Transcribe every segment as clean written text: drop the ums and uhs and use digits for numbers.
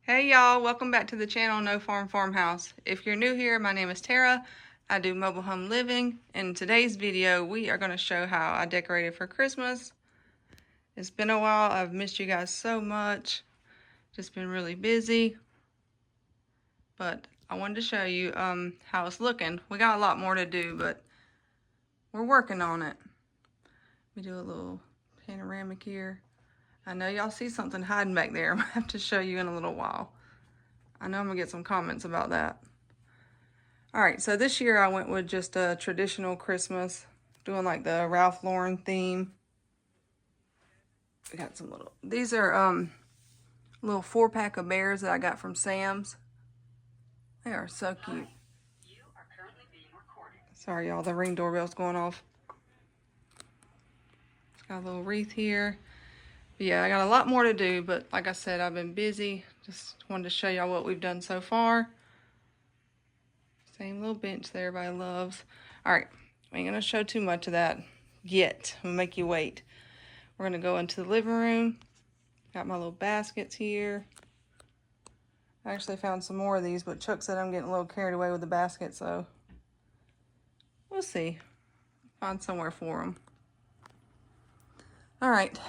Hey y'all, welcome back to the channel No Farm Farmhouse. If you're new here, my name is Tara. I do mobile home living. In today's video, we are going to show how I decorated for Christmas. It's been a while. I've missed you guys so much. Just been really busy. But I wanted to show you how it's looking. We got a lot more to do, but we're working on it. We do a little panoramic here. I know y'all see something hiding back there. I'm going to have to show you in a little while. I know I'm going to get some comments about that. Alright, so this year I went with just a traditional Christmas, doing like the Ralph Lauren theme. We got some little, these are little 4-pack of bears that I got from Sam's. They are so cute. Sorry y'all, the ring doorbell's going off. It's got a little wreath here. But yeah, I got a lot more to do, but like I said, I've been busy. Just wanted to show y'all what we've done so far. Same little bench that everybody loves. Alright, I ain't gonna show too much of that yet. I'm gonna make you wait. We're gonna go into the living room. Got my little baskets here. I actually found some more of these, but Chuck said I'm getting a little carried away with the basket, so we'll see. Find somewhere for them. Alright,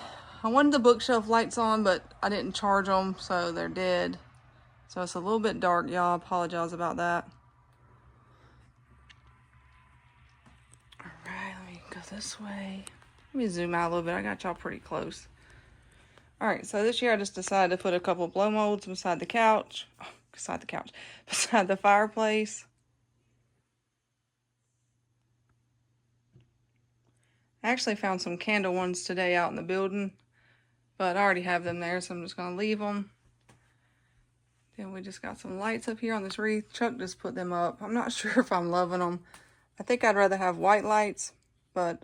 I wanted the bookshelf lights on, but I didn't charge them, so they're dead. So it's a little bit dark, y'all. Apologize about that. Alright, let me go this way. Let me zoom out a little bit. I got y'all pretty close. Alright, so this year I just decided to put a couple blow molds beside the couch. Oh, beside the fireplace. I actually found some candle ones today out in the building, but I already have them there, so I'm just going to leave them. Then we just got some lights up here on this wreath. Chuck just put them up. I'm not sure if I'm loving them. I think I'd rather have white lights, but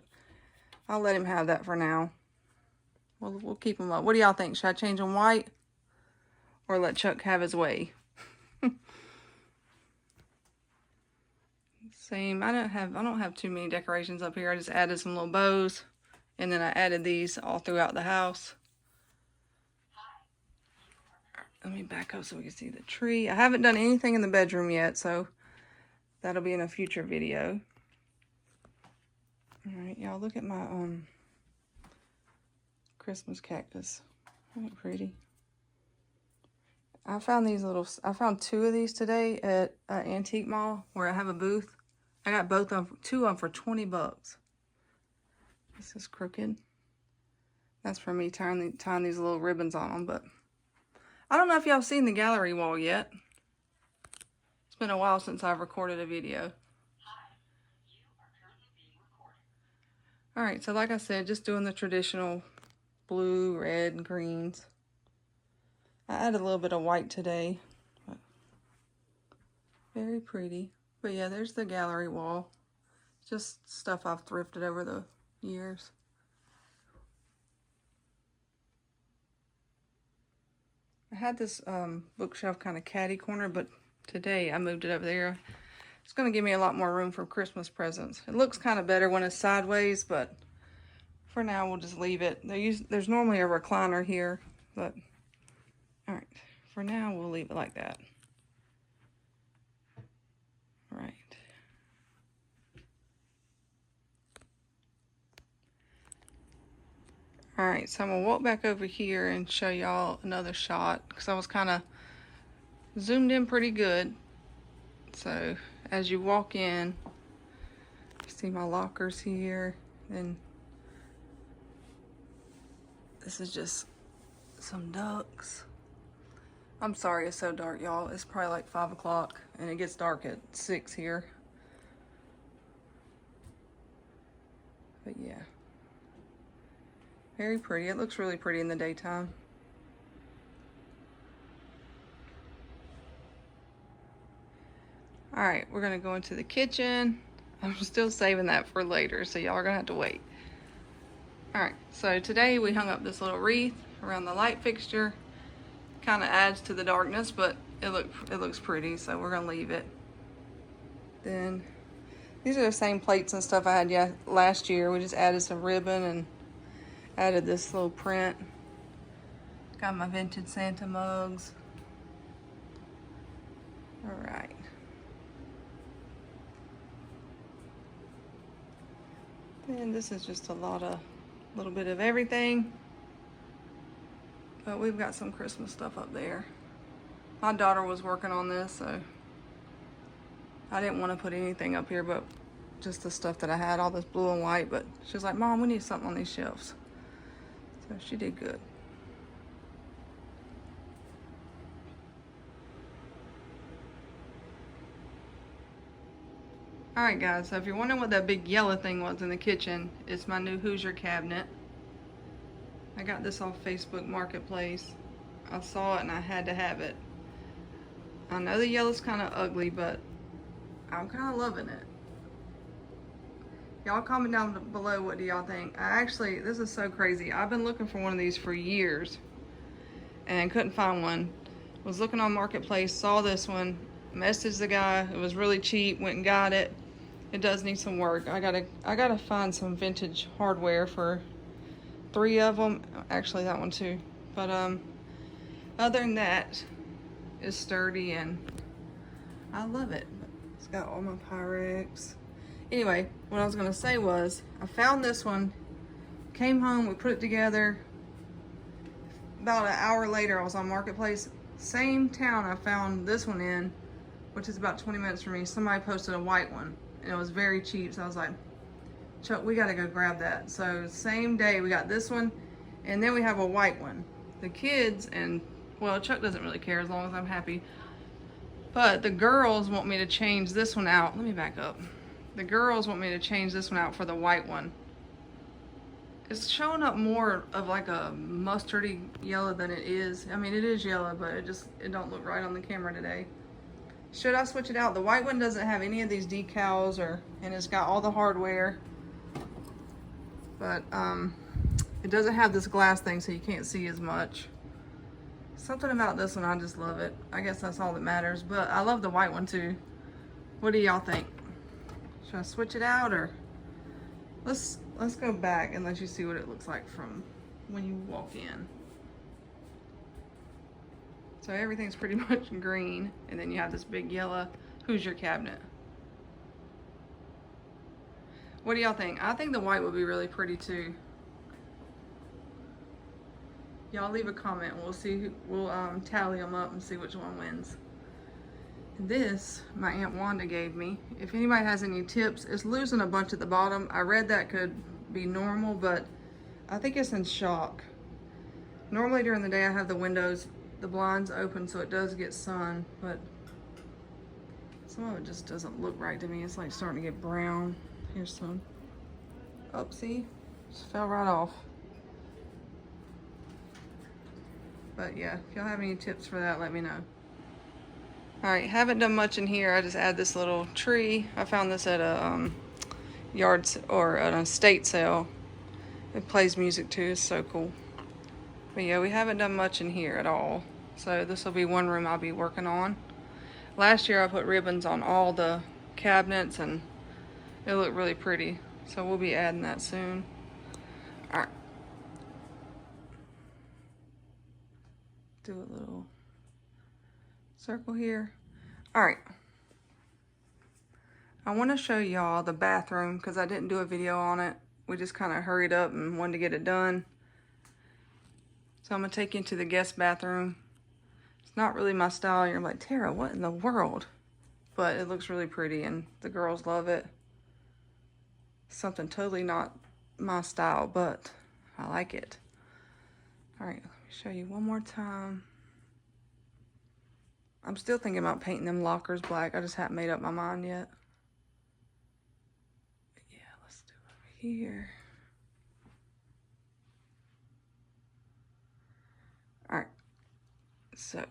I'll let him have that for now. We'll keep them up. What do y'all think? Should I change them white or let Chuck have his way? Same. I don't have too many decorations up here. I just added some little bows, and then I added these all throughout the house. Let me back up so we can see the tree. I haven't done anything in the bedroom yet, so that'll be in a future video. All right, y'all, look at my Christmas cactus. Isn't it pretty? I found two of these today at Antique Mall where I have a booth. I got two of them for 20 bucks. This is crooked. That's for me tying these little ribbons on them, but I don't know if y'all have seen the gallery wall yet. It's been a while since I've recorded a video. Alright, so like I said, just doing the traditional blue, red, and greens. I added a little bit of white today. Very pretty. But yeah, there's the gallery wall. Just stuff I've thrifted over the years. I had this bookshelf kind of catty corner, but today I moved it over there. It's going to give me a lot more room for Christmas presents. It looks kind of better when it's sideways, but for now we'll just leave it. There's normally a recliner here, but alright, for now we'll leave it like that. Right. Alright, so I'm going to walk back over here and show y'all another shot, because I was kind of zoomed in pretty good. So as you walk in, you see my lockers here, and this is just some ducks. I'm sorry it's so dark, y'all. It's probably like 5 o'clock, and it gets dark at 6 here. But yeah. Very pretty. It looks really pretty in the daytime. Alright, we're going to go into the kitchen. I'm still saving that for later, so y'all are going to have to wait. Alright, so today we hung up this little wreath around the light fixture. Kind of adds to the darkness, but it looks pretty, so we're going to leave it. Then, these are the same plates and stuff I had last year. We just added some ribbon and added this little print. Got my vintage Santa mugs. All right. And this is just a little bit of everything. But we've got some Christmas stuff up there. My daughter was working on this, so I didn't want to put anything up here but just the stuff that I had, all this blue and white. But she was like, Mom, we need something on these shelves. So she did good. Alright guys, so if you're wondering what that big yellow thing was in the kitchen, it's my new Hoosier cabinet. I got this off Facebook Marketplace. I saw it and I had to have it. I know the yellow's kind of ugly, but I'm kind of loving it. Y'all comment down below, what do y'all think? This is so crazy. I've been looking for one of these for years and couldn't find one. Was looking on Marketplace, saw this one, messaged the guy. It was really cheap, went and got it. It does need some work. I gotta find some vintage hardware for 3 of them. Actually, that one too. But other than that, it's sturdy and I love it. It's got all my Pyrex. Anyway, what I was gonna say was, I found this one, came home, we put it together. About an hour later, I was on Marketplace. Same town I found this one in, which is about 20 minutes from me. Somebody posted a white one, and it was very cheap. So I was like, Chuck, we gotta go grab that. So same day, we got this one, and then we have a white one. The kids, and well, Chuck doesn't really care as long as I'm happy. But the girls want me to change this one out. Let me back up. The girls want me to change this one out for the white one. It's showing up more of like a mustardy yellow than it is. I mean, it is yellow, but it don't look right on the camera today. Should I switch it out? The white one doesn't have any of these decals, and it's got all the hardware. But it doesn't have this glass thing, so you can't see as much. Something about this one, I just love it. I guess that's all that matters, but I love the white one too. What do y'all think? Should I switch it out, or let's go back and let you see what it looks like from when you walk in. So everything's pretty much green, and then you have this big yellow Hoosier cabinet. What do y'all think? I think the white would be really pretty too. Y'all leave a comment and we'll see. We'll tally them up and see which one wins. This my Aunt Wanda gave me. If anybody has any tips, it's losing a bunch at the bottom. I read that could be normal, but I think it's in shock. Normally during the day I have the windows, the blinds open, so it does get sun, but some of it just doesn't look right to me. It's like starting to get brown. Here's some. Oopsie, just fell right off. But yeah, if y'all have any tips for that, let me know. All right, haven't done much in here. I just add this little tree. I found this at a an estate sale. It plays music too, it's so cool. But yeah, we haven't done much in here at all. So this will be one room I'll be working on. Last year I put ribbons on all the cabinets and it looked really pretty. So we'll be adding that soon. All right. Do a little circle here. All right. I want to show y'all the bathroom because I didn't do a video on it. We just kind of hurried up and wanted to get it done. So I'm going to take you into the guest bathroom. It's not really my style. You're like, Tara, what in the world? But it looks really pretty and the girls love it. Something totally not my style, but I like it. All right, let me show you one more time. I'm still thinking about painting them lockers black. I just haven't made up my mind yet. But yeah, let's do it over here. All right, so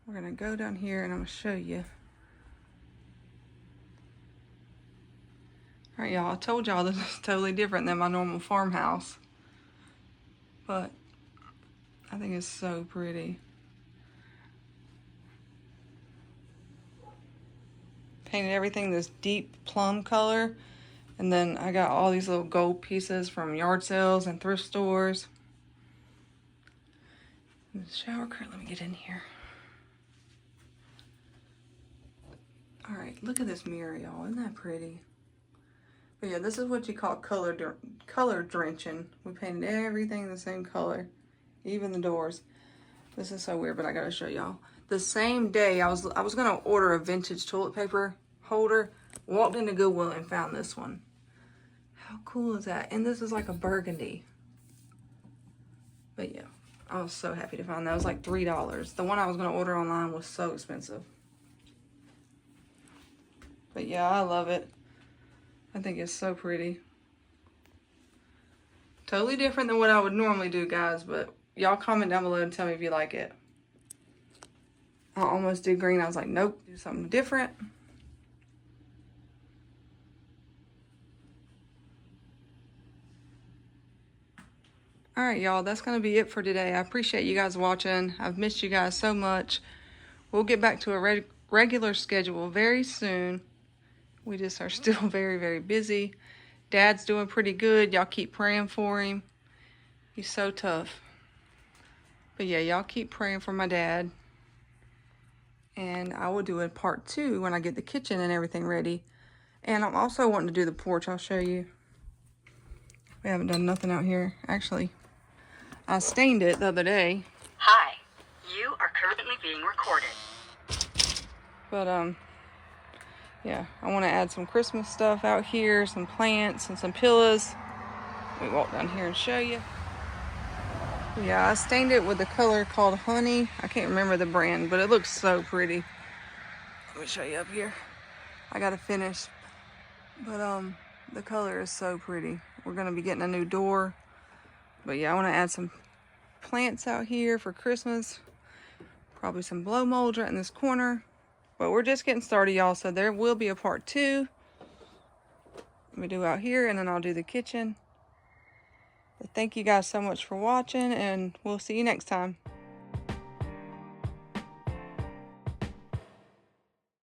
we're gonna go down here and I'm gonna show you. All right, y'all, I told y'all this is totally different than my normal farmhouse, but I think it's so pretty. Painted everything this deep plum color, and then I got all these little gold pieces from yard sales and thrift stores. And the shower curtain, let me get in here. All right, look at this mirror, y'all. Isn't that pretty? But yeah, this is what you call color drenching. We painted everything the same color, even the doors. This is so weird, but I gotta show y'all. The same day, I was gonna order a vintage toilet paper holder. Walked into Goodwill and found this one. How cool is that? And this is like a burgundy. But yeah, I was so happy to find that. It was like $3. The one I was gonna order online was so expensive. But yeah, I love it. I think it's so pretty. Totally different than what I would normally do, guys, but y'all comment down below and tell me if you like it. I almost did green. I was like, nope, do something different. All right, y'all, that's going to be it for today. I appreciate you guys watching. I've missed you guys so much. We'll get back to a regular schedule very soon. We just are still very, very busy. Dad's doing pretty good. Y'all keep praying for him. He's so tough. But yeah, y'all keep praying for my dad. And I will do a part 2 when I get the kitchen and everything ready. And I'm also wanting to do the porch. I'll show you. We haven't done nothing out here. Actually, I stained it the other day. Hi, you are currently being recorded. But, yeah, I want to add some Christmas stuff out here, some plants and some pillows. Let me walk down here and show you. Yeah, I stained it with a color called Honey. I can't remember the brand, but it looks so pretty. Let me show you up here. I gotta finish. But, the color is so pretty. We're gonna be getting a new door. But yeah, I want to add some plants out here for Christmas. Probably some blow mold right in this corner. But we're just getting started, y'all, so there will be a part 2. Let me do out here, and then I'll do the kitchen. But thank you guys so much for watching, and we'll see you next time.